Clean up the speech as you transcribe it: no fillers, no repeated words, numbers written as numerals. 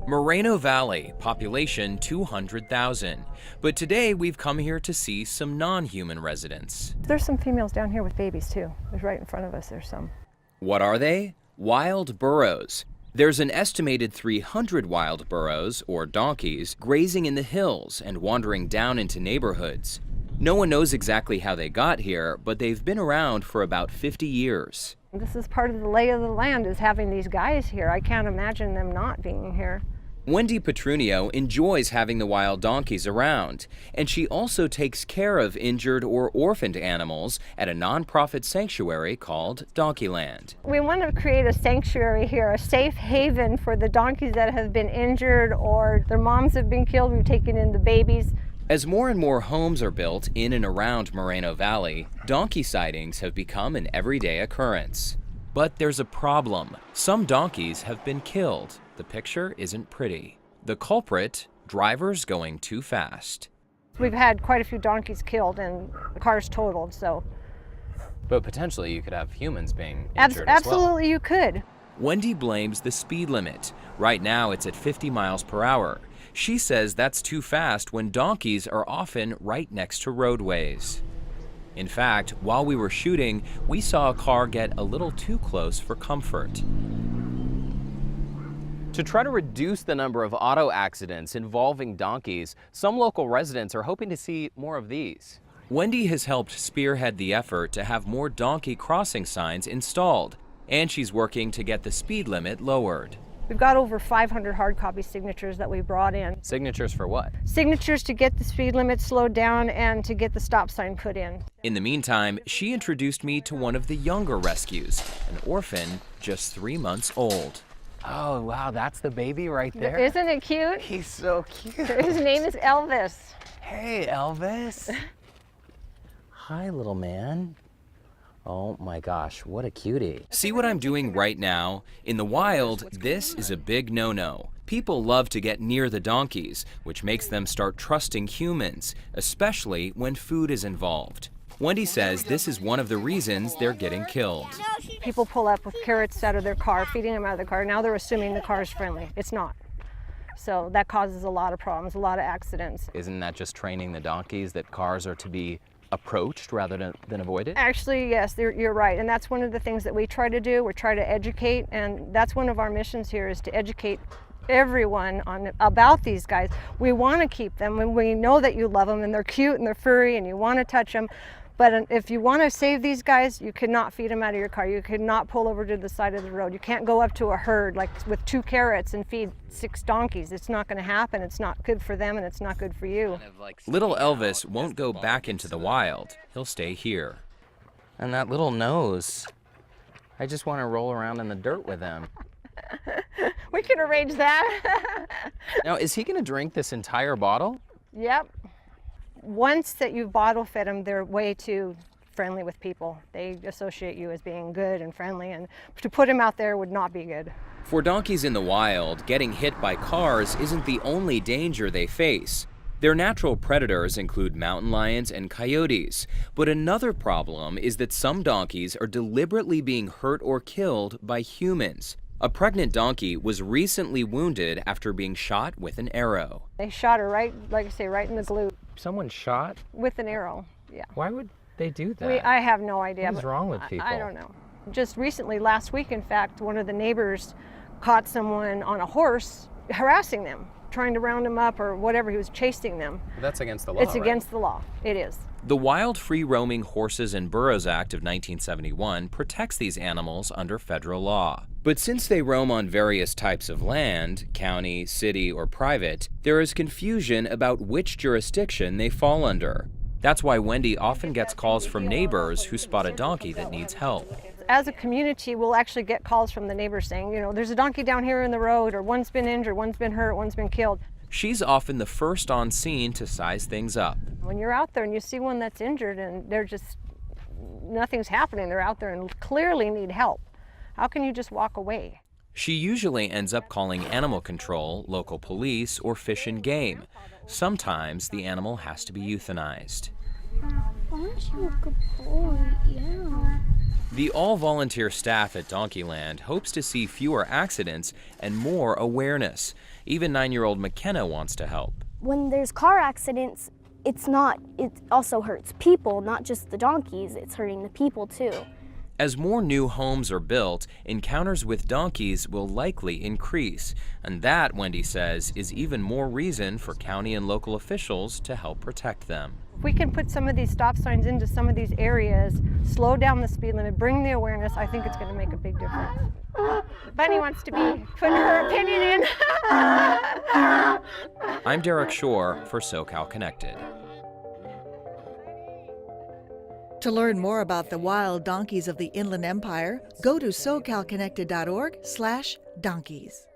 Moreno Valley, population 200,000. But today we've come here to see some non-human residents. There's some females down here with babies too. There's right in front of us, there's some. What are they? Wild burros. There's an estimated 300 wild burros, or donkeys, grazing in the hills and wandering down into neighborhoods. No one knows exactly how they got here, but they've been around for about 50 years. This is part of the lay of the land, is having these guys here. I can't imagine them not being here. Wendy Petrunio enjoys having the wild donkeys around, and she also takes care of injured or orphaned animals at a nonprofit sanctuary called Donkeyland. We want to create a sanctuary here, a safe haven for the donkeys that have been injured or their moms have been killed. We've taken in the babies. As more and more homes are built in and around Moreno Valley, donkey sightings have become an everyday occurrence. But there's a problem. Some donkeys have been killed. The picture isn't pretty. The culprit, drivers going too fast. We've had quite a few donkeys killed and cars totaled, so. But potentially you could have humans being injured as well. Absolutely you could. Wendy blames the speed limit. Right now it's at 50 miles per hour. She says that's too fast when donkeys are often right next to roadways. In fact, while we were shooting, we saw a car get a little too close for comfort. To try to reduce the number of auto accidents involving donkeys, some local residents are hoping to see more of these. Wendy has helped spearhead the effort to have more donkey crossing signs installed, and she's working to get the speed limit lowered. We've got over 500 hard copy signatures that we brought in. Signatures for what? Signatures to get the speed limit slowed down and to get the stop sign put in. In the meantime, she introduced me to one of the younger rescues, an orphan just 3 months old. Oh, wow, that's the baby right there. Isn't it cute? He's so cute. His name is Elvis. Hey, Elvis. Hi, little man. Oh my gosh, what a cutie. See what I'm doing right now? In the wild, this is a big no-no. People love to get near the donkeys, which makes them start trusting humans, especially when food is involved. Wendy says this is one of the reasons they're getting killed. People pull up with carrots out of their car, feeding them out of the car. Now they're assuming the car is friendly. It's not. So that causes a lot of problems, a lot of accidents. Isn't that just training the donkeys that cars are to be approached rather than avoided? Actually, yes, you're right. And that's one of the things that we try to do. We try to educate, and that's one of our missions here, is to educate everyone about these guys. We want to keep them, and we know that you love them, and they're cute, and they're furry, and you want to touch them. But if you want to save these guys, you cannot feed them out of your car. You cannot pull over to the side of the road. You can't go up to a herd like with 2 carrots and feed 6 donkeys. It's not going to happen. It's not good for them, and it's not good for you. Little Elvis won't go back into the wild. He'll stay here. And that little nose. I just want to roll around in the dirt with him. We can arrange that. Now, is he going to drink this entire bottle? Yep. Once that you've bottle fed them, they're way too friendly with people. They associate you as being good and friendly, and to put them out there would not be good. For donkeys in the wild, getting hit by cars isn't the only danger they face. Their natural predators include mountain lions and coyotes, but another problem is that some donkeys are deliberately being hurt or killed by humans. A pregnant donkey was recently wounded after being shot with an arrow. They shot her right, like I say, right in the glute. Someone shot? With an arrow, yeah. Why would they do that? I have no idea. What's wrong with people? I don't know. Just recently, last week, in fact, one of the neighbors caught someone on a horse harassing them, trying to round them up or whatever. He was chasing them. That's against the law, It's against the law. It is. The Wild Free-Roaming Horses and Burros Act of 1971 protects these animals under federal law. But since they roam on various types of land, county, city, or private, there is confusion about which jurisdiction they fall under. That's why Wendy often gets calls from neighbors who spot a donkey that needs help. As a community, we'll actually get calls from the neighbors saying, you know, there's a donkey down here in the road, or one's been injured, one's been hurt, one's been killed. She's often the first on scene to size things up. When you're out there and you see one that's injured and they're just, nothing's happening, they're out there and clearly need help, how can you just walk away? She usually ends up calling animal control, local police, or Fish and Game. Sometimes the animal has to be euthanized. Aren't you a good boy? Yeah. The all-volunteer staff at Donkeyland hopes to see fewer accidents and more awareness. Even 9-year-old McKenna wants to help. When there's car accidents, it also hurts people, not just the donkeys, it's hurting the people too. As more new homes are built, encounters with donkeys will likely increase. And that, Wendy says, is even more reason for county and local officials to help protect them. If we can put some of these stop signs into some of these areas, slow down the speed limit, bring the awareness, I think it's going to make a big difference. Bunny wants to be putting her opinion in. I'm Derek Shore for SoCal Connected. To learn more about the wild donkeys of the Inland Empire, go to socalconnected.org/donkeys.